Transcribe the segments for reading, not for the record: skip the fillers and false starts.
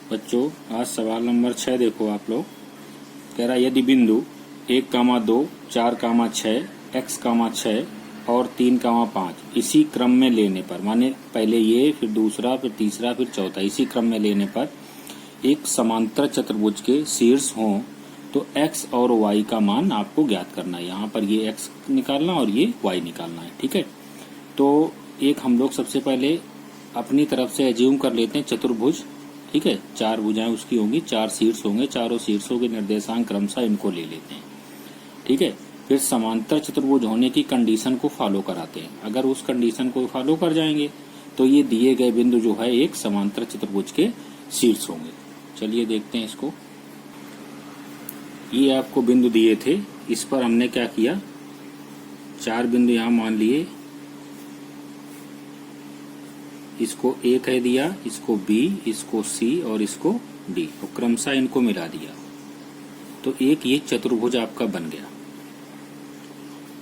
बच्चों आज सवाल नंबर 6 देखो आप लोग। कह रहा यदि बिंदु 1,2, 4,6, x,6 और 3,5 इसी क्रम में लेने पर, माने पहले ये फिर दूसरा फिर तीसरा फिर चौथा, इसी क्रम में लेने पर एक समांतर चतुर्भुज के शीर्ष हों तो x और y का मान आपको ज्ञात करना है। यहाँ पर ये x निकालना और ये y निकालना है। ठीक है, तो एक हम लोग सबसे पहले अपनी तरफ से एज्यूम कर लेते हैं चतुर्भुज। ठीक है, 4 भुजाएं उसकी होंगी, 4 शीर्ष होंगे, चारों शीर्षों के निर्देशांक क्रमशः इनको ले लेते हैं। ठीक है, फिर समांतर चतुर्भुज होने की कंडीशन को फॉलो कराते हैं। अगर उस कंडीशन को फॉलो कर जाएंगे तो ये दिए गए बिंदु जो है एक समांतर चतुर्भुज के शीर्ष होंगे। चलिए देखते हैं इसको। ये आपको बिंदु दिए थे, इस पर हमने क्या किया, 4 बिंदु यहाँ मान लिए, इसको A कह दिया, इसको B, इसको C और इसको D, और क्रमशः इनको मिला दिया तो एक ये चतुर्भुज आपका बन गया।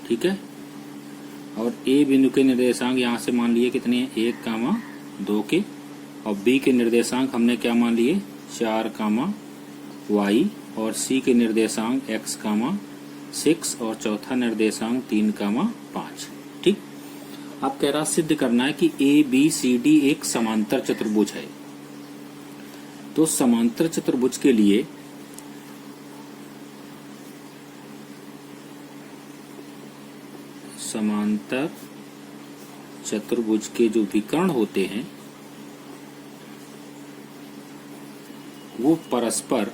ठीक है, और A बिंदु के निर्देशांक यहाँ से मान लिए कितने हैं, 1,2 के, और B के निर्देशांक हमने क्या मान लिए, 4,y, और C के निर्देशांक x,6 और चौथा निर्देशांक 3,5। ठीक, अब कह रहा सिद्ध करना है कि ABCD एक समांतर चतुर्भुज है। तो समांतर चतुर्भुज के लिए समांतर चतुर्भुज के जो विकर्ण होते हैं वो परस्पर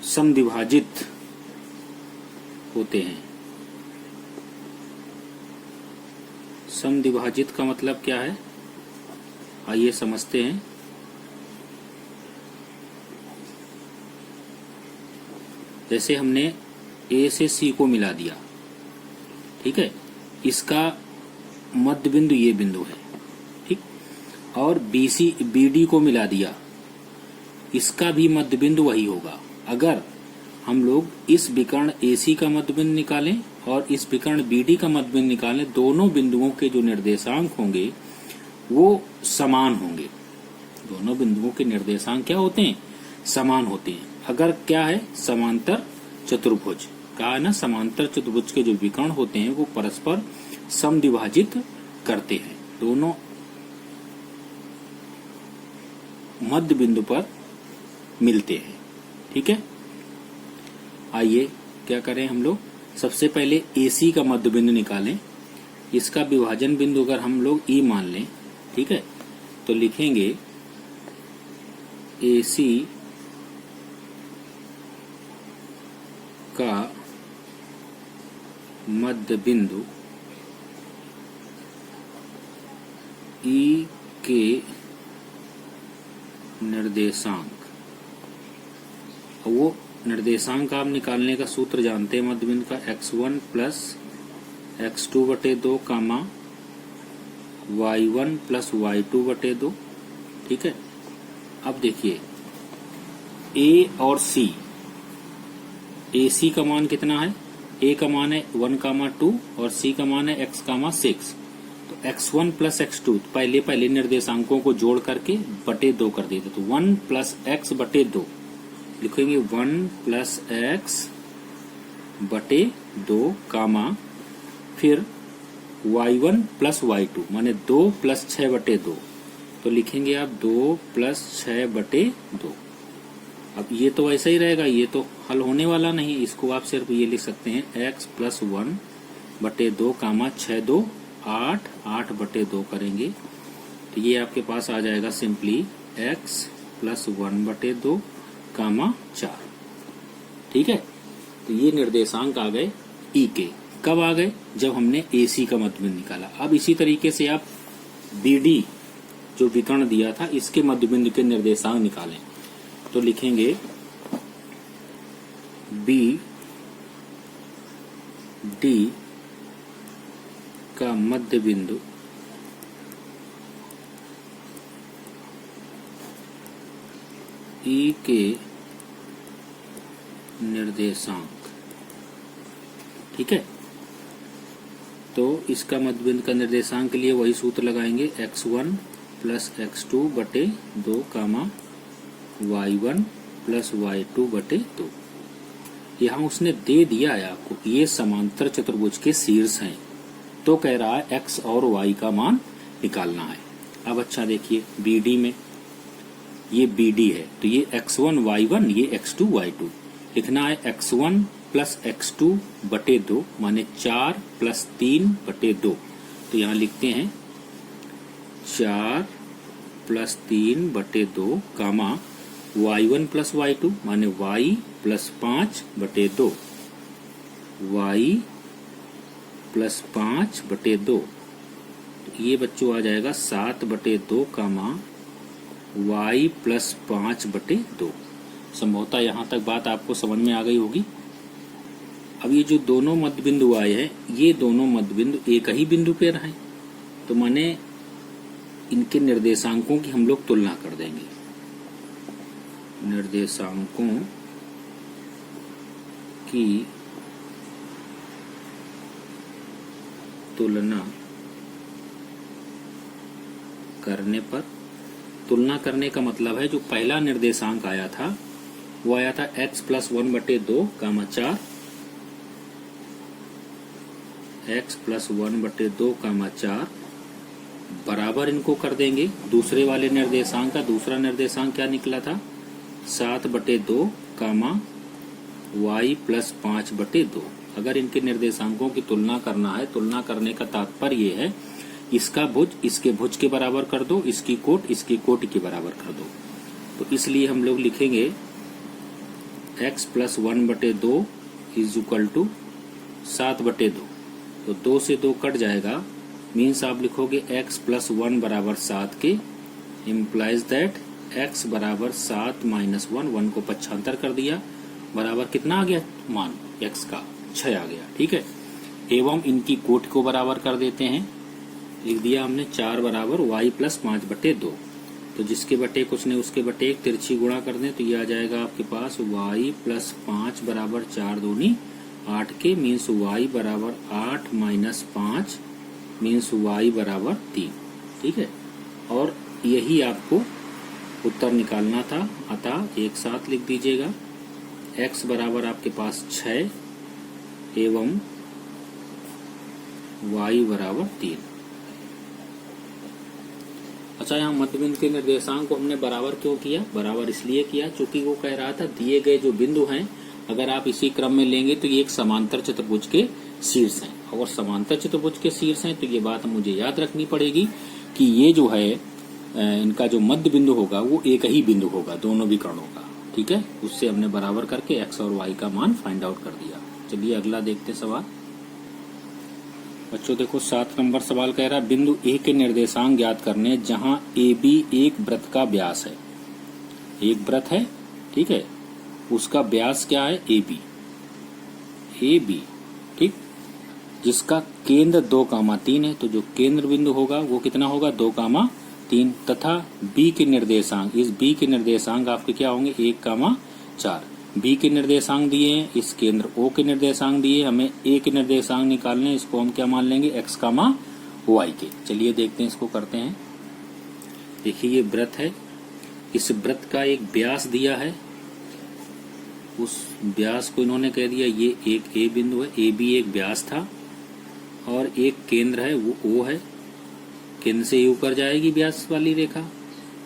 समद्विभाजित होते हैं। समद्विभाजित का मतलब क्या है, आइए समझते हैं। जैसे हमने A से C को मिला दिया, ठीक है, इसका मध्य बिंदु ये बिंदु है। ठीक, और BD को मिला दिया, इसका भी मध्य बिंदु वही होगा। अगर हम लोग इस विकर्ण AC का मध्य बिंदु निकालें और इस विकर्ण BD का मध्य बिंदु निकालें, दोनों बिंदुओं के जो निर्देशांक होंगे वो समान होंगे। दोनों बिंदुओं के निर्देशांक क्या होते हैं, समान होते हैं। अगर क्या है, समांतर चतुर्भुज कहा है ना, समांतर चतुर्भुज के जो विकर्ण होते हैं वो परस्पर समद्विभाजित करते हैं, दोनों मध्य बिंदु पर मिलते हैं। ठीक है, आइए क्या करें हम लोग, सबसे पहले AC का मध्य बिंदु निकालें। इसका विभाजन बिंदु अगर हम लोग E मान लें, ठीक है, तो लिखेंगे AC का मध्य बिंदु E के निर्देशांक, वो निर्देशांक आप निकालने का सूत्र जानते हैं मध्य बिंदु का, x1 प्लस x2/2 कामा y1 प्लस y2/2। ठीक है, अब देखिए A और C, AC का मान कितना है, A का मान है 1,2 और C का मान है x,6। तो x1 प्लस x2 पहले निर्देशांकों को जोड़ करके बटे 2 कर देते, तो 1 प्लस x बटे 2 लिखेंगे, 1 प्लस x बटे 2 कामा फिर y1 प्लस y2 माने 2 प्लस 6 बटे 2, तो लिखेंगे आप 2 प्लस 6 बटे 2। अब ये तो ऐसा ही रहेगा, ये तो हल होने वाला नहीं, इसको आप सिर्फ ये लिख सकते हैं x प्लस 1 बटे 2 कामा 6 2 8, 8 बटे 2 करेंगे तो ये आपके पास आ जाएगा सिंपली x प्लस 1 बटे 2 कामा 4। ठीक है, तो ये निर्देशांक आ गए E के। कब आ गए, जब हमने AC का मध्य बिंदु निकाला। अब इसी तरीके से आप BD जो विकर्ण दिया था इसके मध्य बिंदु के निर्देशांक निकालें, तो लिखेंगे BD का मध्य बिंदु E के निर्देशांक। ठीक है, तो इसका मध्य बिंदु का निर्देशांक के लिए वही सूत्र लगाएंगे, x1 प्लस x2 बटे 2 कामा y1 प्लस y2 बटे 2। यहाँ उसने दे दिया है आपको, ये समांतर चतुर्भुज के शीर्ष हैं, तो कह रहा है x और y का मान निकालना है। अब अच्छा देखिए BD में, ये BD है तो ये x1 y1 ये x2 y2, लिखना है x1 प्लस x2 बटे 2 माने 4 प्लस 3 बटे 2। तो यहाँ लिखते हैं 4 प्लस 3 बटे 2 कामा y1 प्लस y2 माने y प्लस 5 बटे 2, y प्लस 5 बटे 2। तो ये बच्चों आ जाएगा 7 बटे 2 कामा y प्लस 5 बटे 2। संभवतः यहाँ तक बात आपको समझ में आ गई होगी। अब ये जो दोनों मध्य बिंदु आए हैं, ये दोनों मध्य बिंदु एक ही बिंदु पे रहें, तो माने इनके निर्देशांकों की हम लोग तुलना कर देंगे। निर्देशांकों की तुलना करने पर, तुलना करने का मतलब है जो पहला निर्देशांक आया था वो आया था x प्लस 1 बटे 2 कामा 4, x प्लस 1 बटे 2 कामा 4 बराबर इनको कर देंगे दूसरे वाले निर्देशांक का। दूसरा निर्देशांक क्या निकला था, 7 बटे 2 कामा y प्लस 5 बटे 2। अगर इनके निर्देशांकों की तुलना करना है, तुलना करने का तात्पर्य है इसका भुज इसके भुज के बराबर कर दो, इसकी कोट इसकी कोटि के बराबर कर दो। तो इसलिए हम लोग लिखेंगे x प्लस 1 बटे 2 इज इक्वल टू 7 बटे 2। तो 2 से 2 कट जाएगा, मीन्स आप लिखोगे x प्लस 1 बराबर 7 के, इम्प्लाइज दैट x बराबर 7 माइनस 1, 1 को पक्षांतर कर दिया, बराबर कितना आ गया मान x का 6 आ गया। ठीक है, एवं इनकी कोट को बराबर कर देते हैं, लिख दिया हमने 4 बराबर y प्लस 5 बटे 2। तो जिसके बटे कुछ नहीं उसके बटे एक, तिरछी गुणा कर दें तो ये आ जाएगा आपके पास y प्लस 5 बराबर 4 दूनी 8 के, मीन्स y बराबर 8 माइनस 5 मीन्स y बराबर 3। ठीक है, और यही आपको उत्तर निकालना था, अतः एक साथ लिख दीजिएगा x बराबर आपके पास 6 एवं y बराबर 3। अच्छा, यहाँ मध्य बिंदु के निर्देशांक को हमने बराबर क्यों किया, बराबर इसलिए किया क्योंकि वो कह रहा था दिए गए जो बिंदु हैं अगर आप इसी क्रम में लेंगे तो ये एक समांतर चतुर्भुज के शीर्ष हैं, और समांतर चतुर्भुज के शीर्ष हैं तो ये बात मुझे याद रखनी पड़ेगी कि ये जो है इनका जो मध्य बिंदु होगा वो एक ही बिंदु होगा दोनों विकर्णों का। ठीक है, उससे हमने बराबर करके x और y का मान फाइंड आउट कर दिया। चलिए अगला देखते सवाल। बच्चों देखो 7 नंबर सवाल कह रहा है बिंदु A के निर्देशांक ज्ञात करने जहां AB एक वृत्त का व्यास है। एक वृत्त है, ठीक है, उसका व्यास क्या है AB, ठीक, जिसका केंद्र 2,3 है। तो जो केंद्र बिंदु होगा वो कितना होगा 2,3, तथा B के निर्देशांक, इस B के निर्देशांक आपके क्या होंगे 1,4। B के निर्देशांक दिए हैं, इस केंद्र O के निर्देशांक दिए, हमें A के निर्देशांक निकालने, इसको हम क्या मान लेंगे x, y के। चलिए देखते हैं, इसको करते हैं। देखिए ये वृत्त है, इस वृत्त का एक व्यास दिया है, उस व्यास को इन्होंने कह दिया ये एक A बिंदु है, AB एक व्यास था, और एक केंद्र है वो O है। केंद्र से ऊपर जाएगी व्यास वाली रेखा।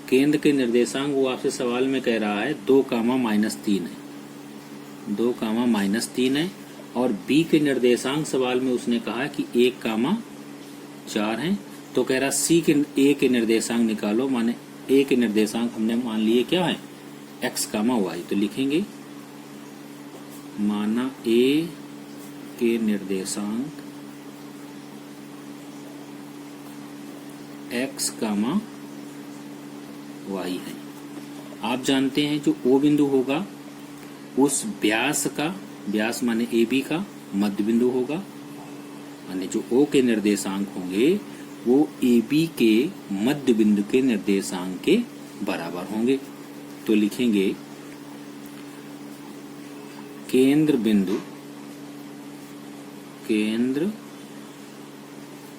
केंद्र के निर्देशांक वो आपसे सवाल में कह रहा है 2,-3 है, 2,-3 है, और B के निर्देशांक सवाल में उसने कहा कि 1,4 है। तो कह रहा A के निर्देशांक निकालो, माने A के निर्देशांक हमने मान लिए क्या है x, y। तो लिखेंगे माना A के निर्देशांक x, y है। आप जानते हैं जो O बिंदु होगा उस व्यास का, व्यास माने AB का मध्य बिंदु होगा, माने जो O के निर्देशांक होंगे वो AB के मध्य बिंदु के निर्देशांक के बराबर होंगे। तो लिखेंगे केंद्र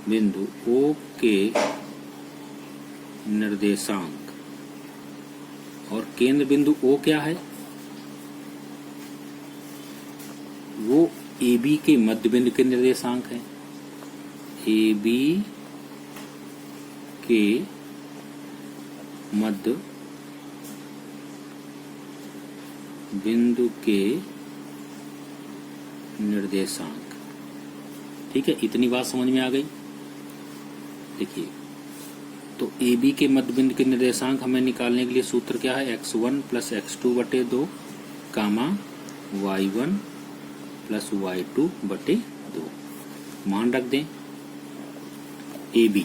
बिंदु O के निर्देशांक और केंद्र बिंदु O क्या है, वो AB के मध्य बिंदु के निर्देशांक है। AB के मध्य बिंदु के निर्देशांक। ठीक है, इतनी बात समझ में आ गई। देखिए, तो AB के मध्य बिंदु के निर्देशांक हमें निकालने के लिए सूत्र क्या है, x1 प्लस x2 बटे 2 कामा y1 प्लस y2 बटे 2। मान रख दें AB,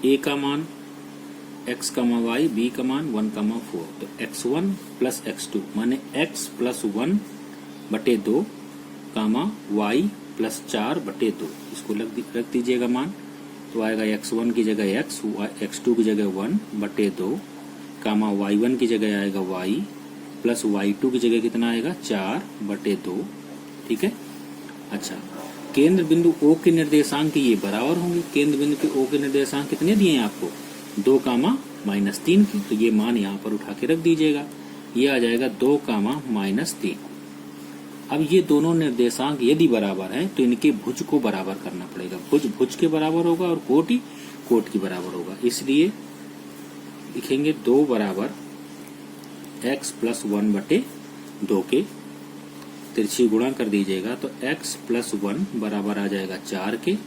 A का मान x कामा y, B का मान 1 कामा 4, तो x1 प्लस x2 माने x प्लस 1 बटे 2 कामा y प्लस 4 बटे 2, इसको रख दीजिएगा मान। तो आएगा x1 की जगह x, x2 की जगह 1 बटे 2 कामा y1 की जगह आएगा y प्लस y2 की जगह कितना आएगा 4 बटे 2। ठीक है। अच्छा, केंद्र बिंदु O के निर्देशांक ये बराबर होंगे। केंद्र बिंदु के O के निर्देशांक कितने दिए हैं आपको, 2 कामा माइनस 3 की, तो ये मान यहाँ पर उठा के रख दीजिएगा। ये आ जाएगा 2 कामा माइनस 3। अब ये दोनों निर्देशांक यदि बराबर हैं तो इनके भुज को बराबर करना पड़ेगा। भुज भुज के बराबर होगा और कोटि कोट की बराबर होगा, इसलिए लिखेंगे 2 बराबर x प्लस 1 बटे 2 के तिरछी गुणा कर दीजिएगा, तो x प्लस 1 बराबर आ जाएगा 4 के,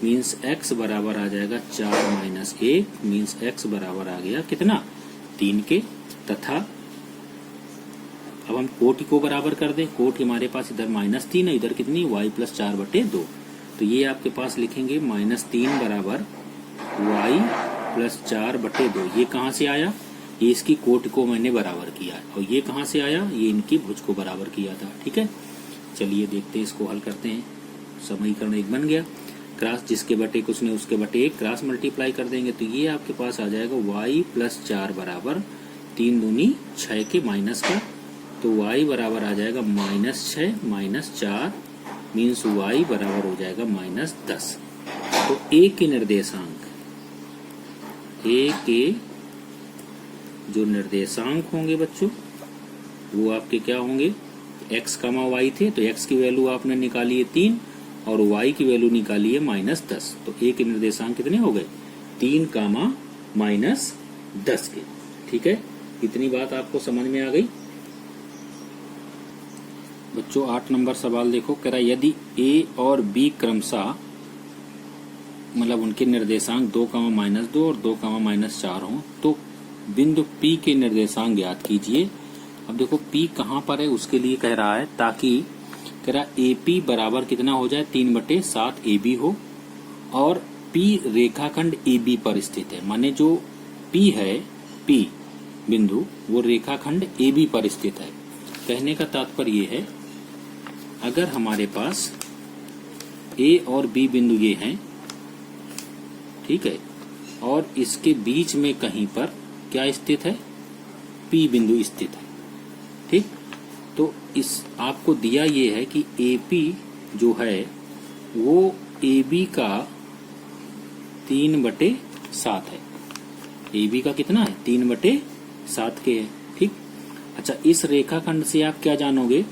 मीन्स x बराबर आ जाएगा 4 माइनस 1, मीन्स x बराबर आ गया कितना 3 के। तथा अब हम कोटि को बराबर कर दें, कोटि हमारे पास इधर माइनस 3 है, इधर कितनी y प्लस 4 बटे 2, तो ये आपके पास लिखेंगे माइनस 3 बराबर y प्लस 4 बटे 2। ये कहाँ से आया, ये इसकी कोटि को मैंने बराबर किया, और ये कहाँ से आया, ये इनकी भुज को बराबर किया था। ठीक है, चलिए देखते हैं, इसको हल करते हैं। समीकरण 1 बन गया, क्रॉस जिसके बटे कुछ नहीं उसके बटे 1 क्रॉस मल्टीप्लाई कर देंगे, तो ये आपके पास आ जाएगा y प्लस 4 बराबर 3 दूनी 6 के माइनस का, तो y बराबर आ जाएगा माइनस 6 माइनस 4, मीन्स y बराबर हो जाएगा माइनस 10। तो A के निर्देशांक, A के जो निर्देशांक होंगे बच्चों वो आपके क्या होंगे, x कामा y थे, तो x की वैल्यू आपने निकाली है 3 और y की वैल्यू निकाली है माइनस 10, तो A के निर्देशांक कितने हो गए, 3 कामा माइनस 10 के। ठीक है, इतनी बात आपको समझ में आ गई। बच्चों 8 नंबर सवाल देखो, कह रहा यदि A और B क्रमशः मतलब उनके निर्देशांक 2 कामा माइनस 2 और 2 कामा माइनस 4 हों, तो बिंदु P के निर्देशांक ज्ञात कीजिए। अब देखो P कहाँ पर है उसके लिए कह रहा है, ताकि कह रहा AP बराबर कितना हो जाए 3/7 AB हो, और P रेखाखंड AB पर स्थित है, माने जो P है, P बिंदु वो रेखाखंड AB पर स्थित है। कहने का तात्पर्य ये है, अगर हमारे पास A और B बिंदु ये हैं, ठीक है, और इसके बीच में कहीं पर क्या स्थित है, P बिंदु स्थित है। ठीक, तो इस आपको दिया ये है कि AP जो है वो AB का 3/7 है। AB का कितना है, 3/7 के है। ठीक, अच्छा, इस रेखाखंड से आप क्या जानोगे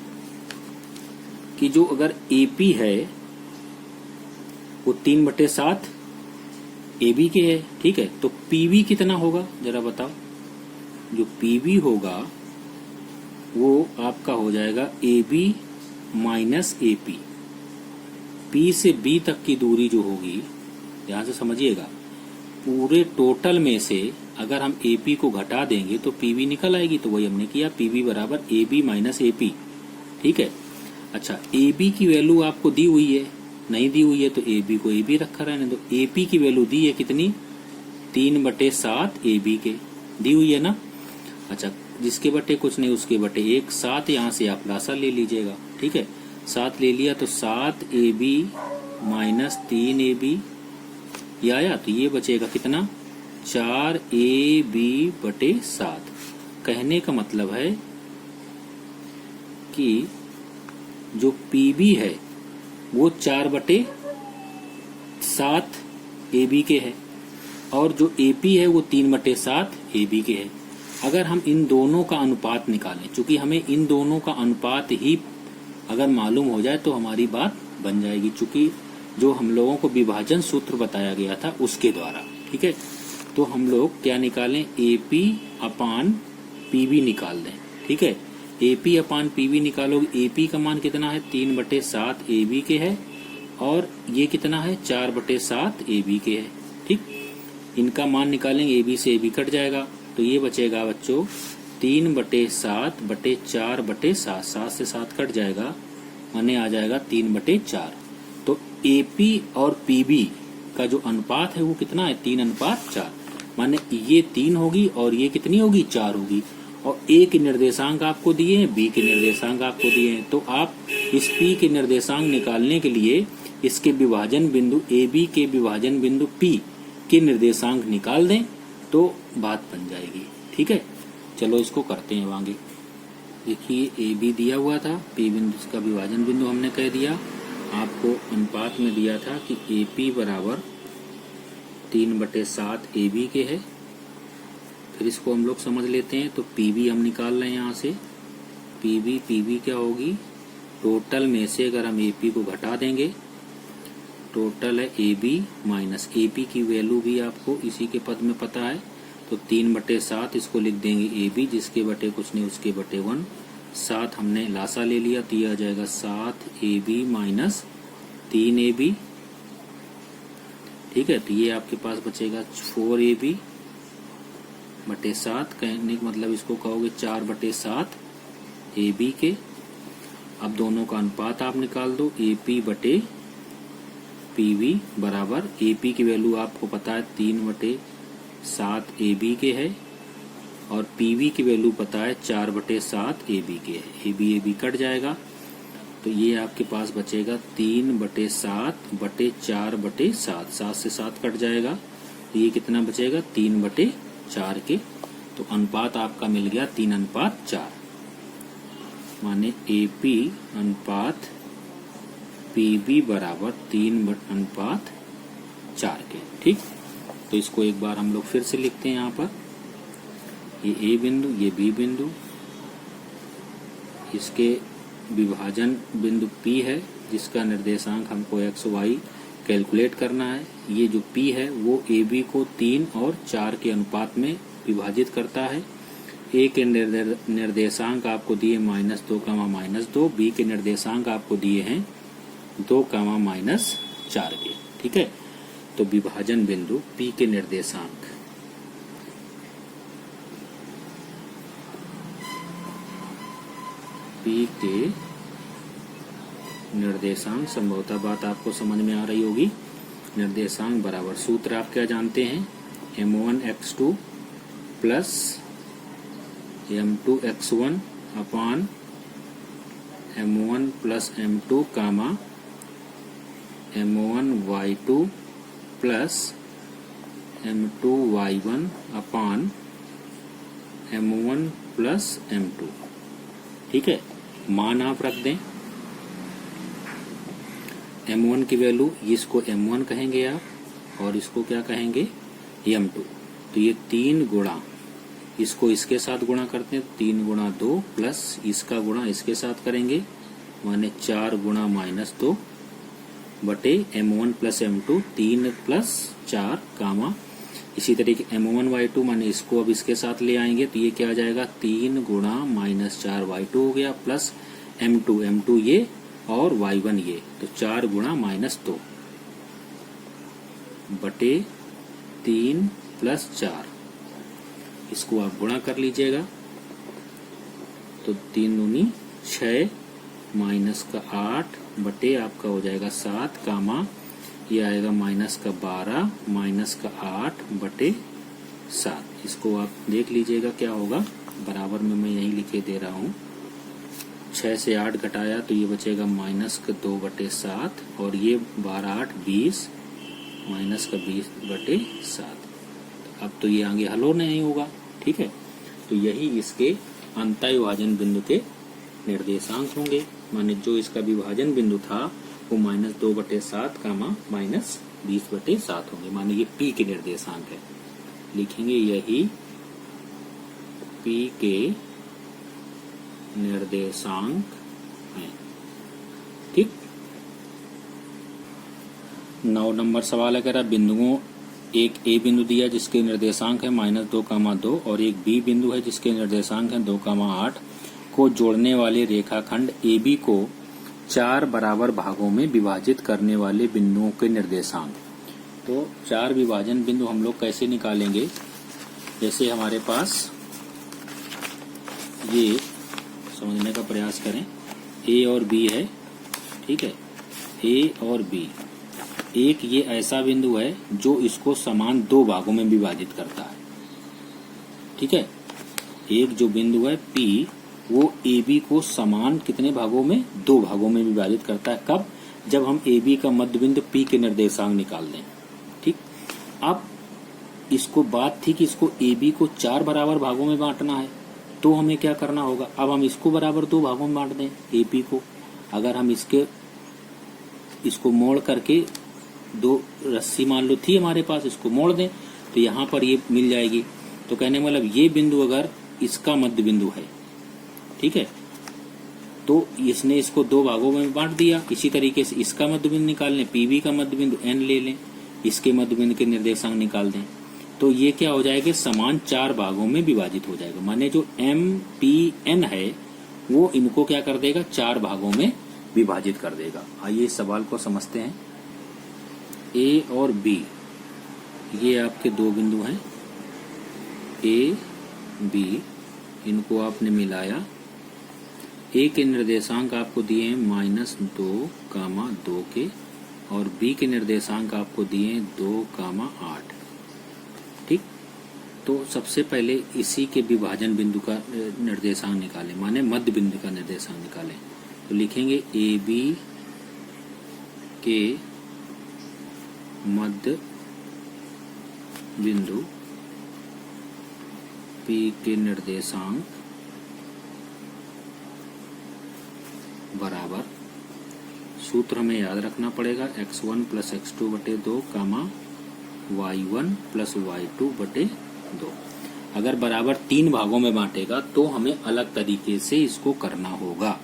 कि जो अगर AP है वो 3/7 AB के है। ठीक है, तो PB कितना होगा जरा बताओ। जो PB होगा वो आपका हो जाएगा AB माइनस AP। P से B तक की दूरी जो होगी, ध्यान से समझिएगा, पूरे टोटल में से अगर हम AP को घटा देंगे तो PB निकल आएगी, तो वही हमने किया, PB बराबर AB माइनस AP। ठीक है, अच्छा, AB की वैल्यू आपको दी हुई है, नहीं दी हुई है तो AB को AB रखा रहने दो। AP की वैल्यू दी है कितनी, 3/7 AB के दी हुई है ना। अच्छा, जिसके बटे कुछ नहीं उसके बटे 1, 7 यहाँ से आप लासा ले लीजिएगा। ठीक है, 7 ले लिया तो 7 AB माइनस 3 AB ये आया, तो ये बचेगा कितना, 4 AB/7। कहने का मतलब है कि जो PB है वो 4/7 7 AB के है और जो AP है वो 3/7 AB के है। अगर हम इन दोनों का अनुपात निकालें, चूंकि हमें इन दोनों का अनुपात ही अगर मालूम हो जाए तो हमारी बात बन जाएगी, चूंकि जो हम लोगों को विभाजन सूत्र बताया गया था उसके द्वारा। ठीक है, तो हम लोग क्या निकालें, AP अपान PB निकाल दें। ठीक है, AP अपान PB निकालोगे, AP का मान कितना है 3/7 AB के है और ये कितना है 4/7 AB के है। ठीक, इनका मान निकालेंगे, AB से AB कट जाएगा तो ये बचेगा बच्चों 3/7/4/7, 7 से 7 कट जाएगा, माने आ जाएगा 3/4। तो AP और PB का जो अनुपात है वो कितना है 3:4, माने ये 3 होगी और ये कितनी होगी 4 होगी। और A के निर्देशांक आपको दिए हैं, B के निर्देशांक आपको दिए हैं, तो आप इस P के निर्देशांक निकालने के लिए इसके विभाजन बिंदु AB के विभाजन बिंदु P के निर्देशांक निकाल दें तो बात बन जाएगी। ठीक है, चलो इसको करते हैं आगे। देखिए AB दिया हुआ था, P बिंदु का विभाजन बिंदु हमने कह दिया, आपको अनुपात में दिया था कि AP बराबर 3/7 AB के है। फिर इसको हम लोग समझ लेते हैं, तो PB हम निकाल रहे हैं यहाँ से। PB क्या होगी, टोटल में से अगर हम AP को घटा देंगे, टोटल है AB माइनस AP की वैल्यू भी आपको इसी के पद में पता है, तो 3/7 इसको लिख देंगे AB, जिसके बटे कुछ नहीं उसके बटे 1। 7 हमने लासा ले लिया तो ये आ जाएगा 7AB माइनस 3AB। ठीक है, तो ये आपके पास बचेगा 4AB बटे 7, कहने का मतलब इसको कहोगे 4/7 AB के। अब दोनों का अनुपात आप निकाल दो, AP बटे PB बराबर, AP की वैल्यू आपको पता है 3/7 AB के है और PB की वैल्यू पता है 4/7 AB के है। AB कट जाएगा तो ये आपके पास बचेगा 3/7/4/7, 7 से 7 कट जाएगा तो ये कितना बचेगा 3/4 के। तो अनुपात आपका मिल गया 3:4, माने AP अनुपात PB बराबर 3:4 के। ठीक, तो इसको एक बार हम लोग फिर से लिखते हैं। यहाँ पर ये A बिंदु, ये B बिंदु, इसके विभाजन बिंदु P है जिसका निर्देशांक हमको XY कैलकुलेट करना है। ये जो P है वो AB को 3 और 4 के अनुपात में विभाजित करता है। A के निर्देशांक आपको दिए -2, -2, B के निर्देशांक आपको दिए हैं 2, -4 के। ठीक है, तो विभाजन बिंदु P के निर्देशांक संभवतः बात आपको समझ में आ रही होगी। निर्देशांक बराबर, सूत्र आप क्या जानते हैं, M1x2 प्लस M2x1 अपान M1 प्लस M2 कामा M1y2 प्लस M2y1 अपान M1 प्लस M2। ठीक है, मान आप रख दें M1 की वैल्यू, इसको M1 कहेंगे आप और इसको क्या कहेंगे M2। तो ये 3 गुणा, इसको इसके साथ गुणा करते हैं, 3 गुणा 2 प्लस इसका गुणा इसके साथ करेंगे, माने 4 गुणा -2 बटे M1 प्लस M2, 3 प्लस 4 कामा इसी तरीके M1y2, माने इसको अब इसके साथ ले आएंगे तो ये क्या आ जाएगा 3 गुणा -4y2 हो गया प्लस M2 ये और y1 ये, तो 4 गुणा -2 बटे 3 प्लस 4, इसको आप गुणा कर लीजिएगा तो 3 दूनी 6 माइनस का 8 बटे आपका हो जाएगा 7 कामा ये आएगा -12 माइनस का 8 बटे 7। इसको आप देख लीजिएगा क्या होगा, बराबर में मैं यही लिखे दे रहा हूँ। 6 से 8 घटाया तो ये बचेगा -2 बटे 7 और ये 12 8 20 माइनस का 20 बटे 7। अब तो ये आगे हल हो नहीं होगा। ठीक है, तो यही इसके अंतः विभाजन बिंदु के निर्देशांक होंगे, माने जो इसका विभाजन बिंदु था वो -2/7 कामा -4 20/7 होंगे, माने ये P के निर्देशांक है। लिखेंगे यही P के निर्देशांक हैं। ठीक। 9 नंबर सवाल है, कह रहा बिंदुओं एक ए बिंदु दिया जिसके निर्देशांक है -2, और एक बी बिंदु है जिसके निर्देशांक है 2, 8 को जोड़ने वाले रेखाखंड AB को 4 बराबर भागों में विभाजित करने वाले बिंदुओं के निर्देशांक। तो 4 विभाजन बिंदु हम लोग कैसे निकालेंगे? जैसे हमारे पास ये समझने का प्रयास करें, A और B है, ठीक है, A और B। एक ये ऐसा बिंदु है जो इसको समान 2 भागों में विभाजित करता है, ठीक है। एक जो बिंदु है P, वो AB को समान कितने भागों में? 2 भागों में विभाजित करता है। कब? जब हम AB का मध्य बिंदु P के निर्देशांक निकाल दें। ठीक। अब इसको बात थी कि इसको AB को 4 बराबर भागों में बांटना है, तो हमें क्या करना होगा? अब हम इसको बराबर 2 भागों में बांट दें AP को। अगर हम इसको मोड़ करके 2 रस्सी मान लो थी हमारे पास, इसको मोड़ दें तो यहाँ पर ये मिल जाएगी। तो कहने मतलब ये बिंदु अगर इसका मध्य बिंदु है, ठीक है, तो इसने इसको 2 भागों में बांट दिया। इसी तरीके से इसका मध्य बिंदु निकाल लें, PB का मध्य बिंदु N ले लें, इसके मध्य बिंदु के निर्देशांक निकाल दें, तो ये क्या हो जाएगा? समान 4 भागों में विभाजित हो जाएगा। माने जो MPN है वो इनको क्या कर देगा? 4 भागों में विभाजित कर देगा। आइए इस सवाल को समझते हैं। A और B ये आपके 2 बिंदु हैं, A, B, इनको आपने मिलाया। A के निर्देशांक आपको दिए हैं -2, 2 के, और B के निर्देशांक आपको दिए हैं 2, 8। ठीक। तो सबसे पहले इसी के विभाजन बिंदु का निर्देशांक निकालें, माने मध्य बिंदु का निर्देशांक निकालें। तो लिखेंगे AB के मध्य बिंदु P के निर्देशांक बराबर, सूत्र हमें याद रखना पड़ेगा, x1 + x2/2, y1 + y2/2। अगर बराबर 3 भागों में बांटेगा तो हमें अलग तरीके से इसको करना होगा,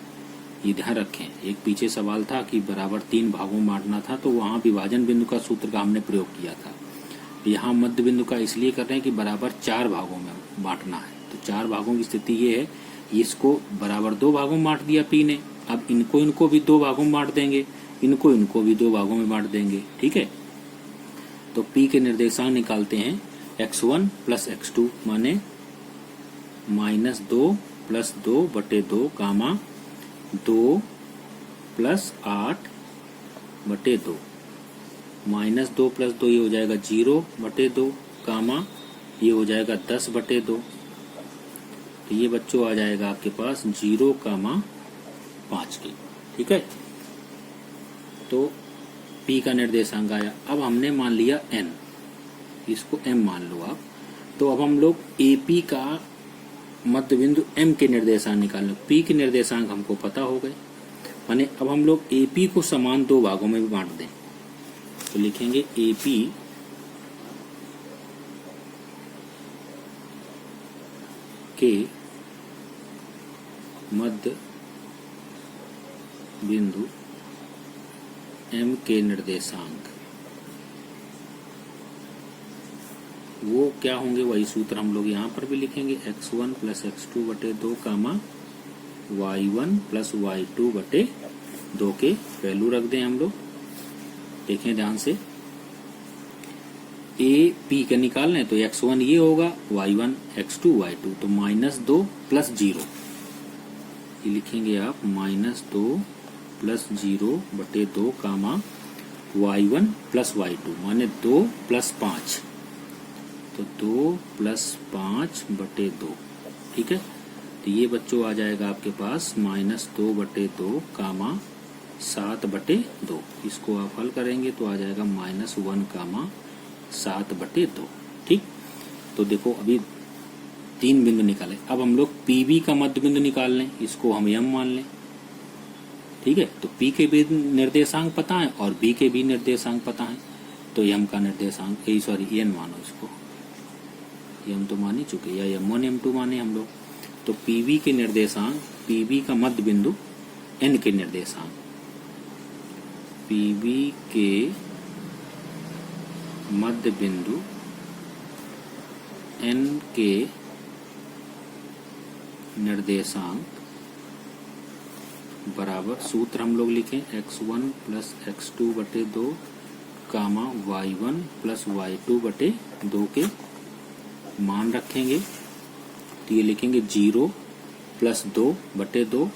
ये ध्यान रखें। एक पीछे सवाल था कि बराबर 3 भागों में बांटना था, तो वहां विभाजन बिंदु का सूत्र का हमने प्रयोग किया था। यहाँ मध्य बिंदु का इसलिए कर रहे हैं कि बराबर 4 भागों में बांटना है। तो 4 भागों की स्थिति ये है, इसको बराबर 2 भागों में बांट दिया P ने। अब इनको भी 2 भागों में बांट देंगे, इनको भी 2 भागों में बांट देंगे, ठीक है। तो P के निर्देशांक निकालते हैं, x1 + x2 माने -2 + 2/2, 2 + 8/2, -2 + 2 ये हो जाएगा 0/2, ये हो जाएगा 10/2। तो ये बच्चों आ जाएगा आपके पास 0, 5 की, ठीक है। तो P का निर्देशांक आया। अब हमने मान लिया N, इसको M मान लो आप। तो अब हम लोग AP का मध्य बिंदु M के निर्देशांक निकाल लो। P के निर्देशांक हमको पता हो गए, माने अब हम लोग AP को समान 2 भागों में भी बांट दें। तो लिखेंगे AP के मध्य बिंदु M के निर्देशांक वो क्या होंगे? वही सूत्र हम लोग यहाँ पर भी लिखेंगे, x1 + x2/2, y1 + y2/2 के वैल्यू रख दें हम लोग। देखें ध्यान से, A P का निकाल लें तो x1 ये होगा, y1 x2 y2, तो -2 + 0, ये लिखेंगे आप -2 + 0/2, y1 + y2 माने 2 + 5, तो 2 + 5/2, ठीक है। तो ये बच्चों आ जाएगा आपके पास -2/2, 7/2। इसको आप हल करेंगे तो आ जाएगा -1, 7/2, ठीक। तो देखो अभी 3 बिंदु निकाले। अब हम लोग PB का मध्य बिंदु निकाल लें, इसको हम M मान लें, ठीक है। तो P के भी निर्देशांक पता है और B के भी निर्देशांक पता है। तो m का निर्देशांक n मानो इसको, m तो मान ही चुके, या m1 m2 माने हम लोग। तो PV के निर्देशांक, PV का मध्य बिंदु n के निर्देशांक, PV के मध्य बिंदु n के निर्देशांक बराबर, सूत्र हम लोग लिखें x1 प्लस x2 बटे 2 कामा y1 प्लस y2 बटे 2 के मान रखेंगे। तो ये लिखेंगे 0 प्लस 2 बटे 2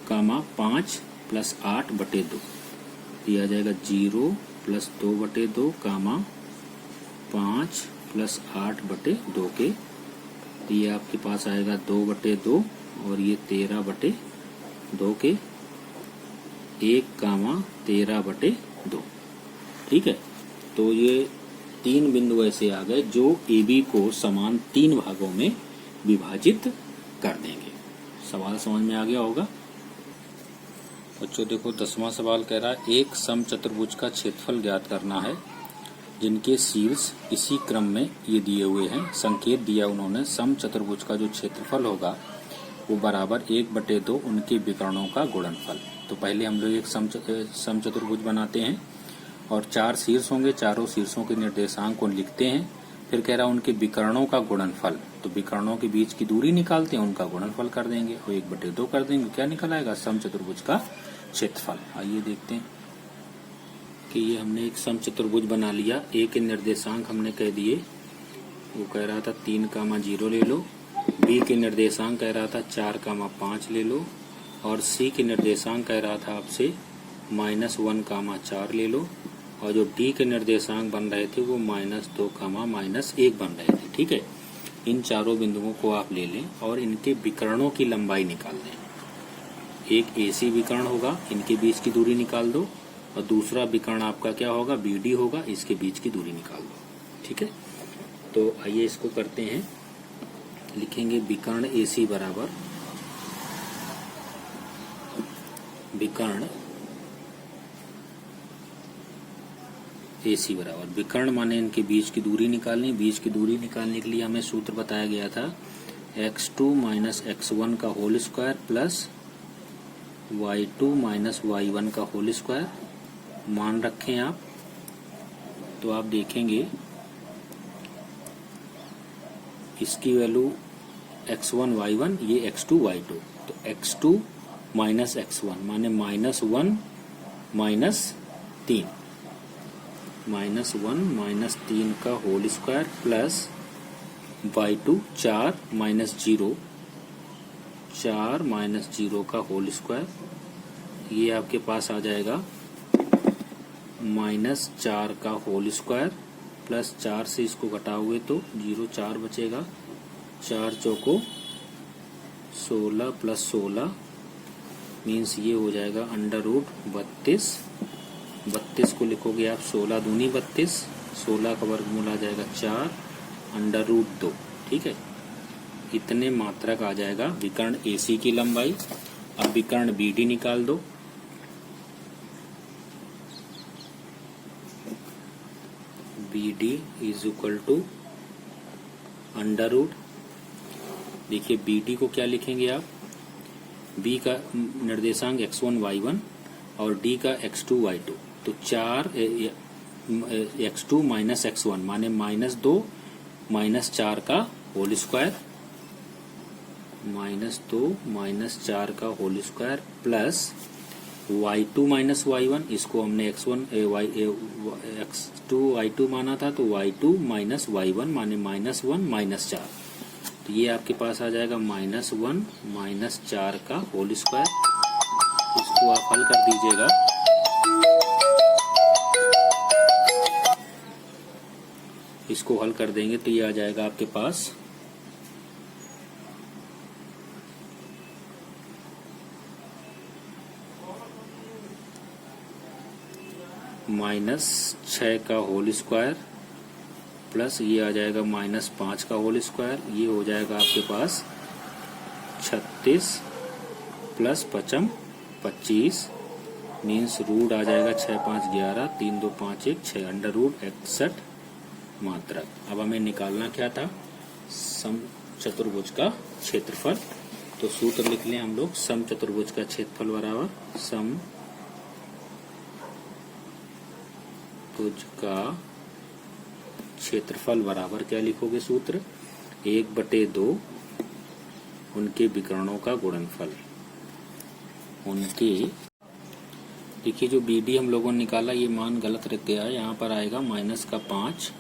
कामा 5 प्लस 8 बटे 2। ये आ जाएगा 0 प्लस 2 बटे 2 कामा 5 प्लस 8 बटे 2 के। तो ये आपके पास आएगा 2 बटे 2 और ये 13 बटे 2 के 1 कामा 13 बटे 2। ठीक है, तो ये 3 बिंदु ऐसे आ गए जो AB को समान 3 भागों में विभाजित कर देंगे। सवाल समझ में आ गया होगा बच्चों। देखो 10वां सवाल कह रहा है एक समचतुर्भुज का क्षेत्रफल ज्ञात करना है जिनके शीर्ष इसी क्रम में ये दिए हुए हैं। संकेत दिया उन्होंने, समचतुर्भुज का जो क्षेत्रफल होगा वो बराबर 1/2 उनके विकर्णों का गुणनफल। तो पहले हम लोग एक समचतुर्भुज बनाते हैं और 4 शीर्ष होंगे, चारों शीर्षों के निर्देशांक को लिखते हैं। फिर कह रहा है उनके विकर्णों का गुणनफल, तो विकर्णों के बीच की दूरी निकालते हैं, उनका गुणनफल कर देंगे और 1/2 कर देंगे। क्या निकल आएगा? समचतुर्भुज का क्षेत्रफल। आइए देखते हैं कि ये हमने एक समचतुर्भुज बना लिया। ए के निर्देशांक हमने कह दिए, वो कह रहा था 3,0 ले लो। बी के निर्देशांक कह रहा था 4,5 ले लो और सी के निर्देशांक कह रहा था आपसे -1,4 ले लो और जो डी के निर्देशांक बन रहे थे वो -2, -1 बन रहे थे। ठीक है, इन चारों बिंदुओं को आप ले लें और इनके विकर्णों की लंबाई निकाल दें। एक AC विकर्ण होगा, इनके बीच की दूरी निकाल दो, और दूसरा विकर्ण आपका क्या होगा? BD होगा, इसके बीच की दूरी निकाल दो। ठीक है, तो आइए इसको करते हैं। लिखेंगे विकर्ण AC बराबर विकर्ण AC बराबर, विकर्ण माने इनके बीच की दूरी निकालनी। बीच की दूरी निकालने के लिए हमें सूत्र बताया गया था x2 माइनस x1 का whole square plus y2 minus y1 का होल स्क्वायर। मान रखें आप, तो आप देखेंगे इसकी वैल्यू x1 y1, ये x2 y2। तो x2 माइनस x1 माने -1 -3, -1 -3 का होल स्क्वायर प्लस y2 4 -0, 4 -0 का होल स्क्वायर। ये आपके पास आ जाएगा -4 का होल स्क्वायर प्लस 4 से इसको घटाओगे तो 0 4 बचेगा। 4 चौको 16 प्लस 16 मीन्स ये हो जाएगा √32। 32 को लिखोगे आप 16 दूनी 32, 16 का वर्गमूल आ जाएगा 4 √2। ठीक है, इतने मात्रक आ जाएगा विकर्ण AC की लंबाई। अब विकर्ण BD निकाल दो। BD इज इक्वल टू √ देखिए BD को क्या लिखेंगे आप? B का निर्देशांक x1 y1 और D का x2 y2। तो 4 x2 माइनस x1 माने -2 -4 का होल स्क्वायर, -2 -4 का whole square plus y2 minus y1, इसको हमने x2 y2 माना था, तो y2 माइनस y1 माने -1 -4। तो ये आपके पास आ जाएगा -1 -4 का होल स्क्वायर। इसको आप हल कर दीजिएगा। इसको हल कर देंगे तो ये आ जाएगा आपके पास -6 का होल स्क्वायर प्लस ये आ जाएगा -5 का होल स्क्वायर। ये हो जाएगा आपके पास 36 प्लस 5 25 मीन्स रूट आ जाएगा 6 5 11, 3 2 5 1 6, अंडर रूट 61 मात्रक। अब हमें निकालना क्या था, सम चतुर्भुज का क्षेत्रफल। तो सूत्र लिख लें हम लोग, सम चतुर्भुज का क्षेत्रफल बराबर सम भुज का क्षेत्रफल बराबर क्या लिखोगे सूत्र, 1/2 उनके विकर्णों का गुणनफल। उनके देखिए जो BD हम लोगों ने निकाला ये मान गलत रख गया है, यहाँ पर आएगा -5,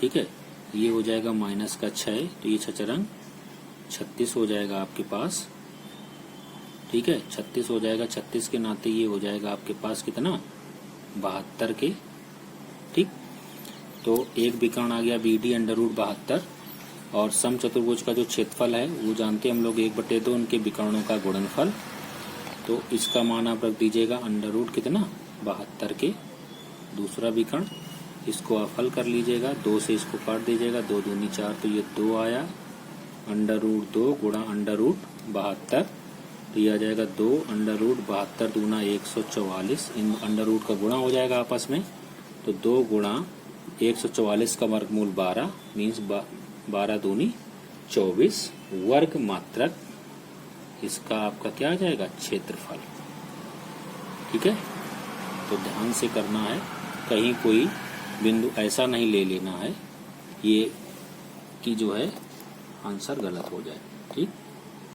ठीक है, ये हो जाएगा -6, तो ये 6 36 हो जाएगा आपके पास, ठीक है, 36 हो जाएगा। 36 के नाते ये हो जाएगा आपके पास कितना, 72 के, ठीक। तो एक विकर्ण आ गया BD अंडर रूट 72, और सम चतुर्भुज का जो क्षेत्रफल है वो जानते हैं हम लोग 1/2 उनके विकर्णों का गुणनफल। तो इसका मान आप रख दीजिएगा अंडर रूट कितना, 72 के दूसरा विकर्ण, इसको आप हल कर लीजिएगा, 2 से इसको काट दीजिएगा, 2 दूनी 4, तो ये 2 आया, अंडर रूट 2 गुणा अंडर रूट 72, तो ये आ जाएगा 2 अंडर रूट 72 दूना 144, इन अंडर रूट का गुणा हो जाएगा आपस में, तो 2 गुणा 144 का वर्गमूल 12 मीन्स 12 दूनी 24 वर्ग मात्रक, इसका आपका क्या आ जाएगा, क्षेत्रफल, ठीक है। तो ध्यान से करना है, कहीं कोई बिंदु ऐसा नहीं ले लेना है ये कि जो है आंसर गलत हो जाए, ठीक।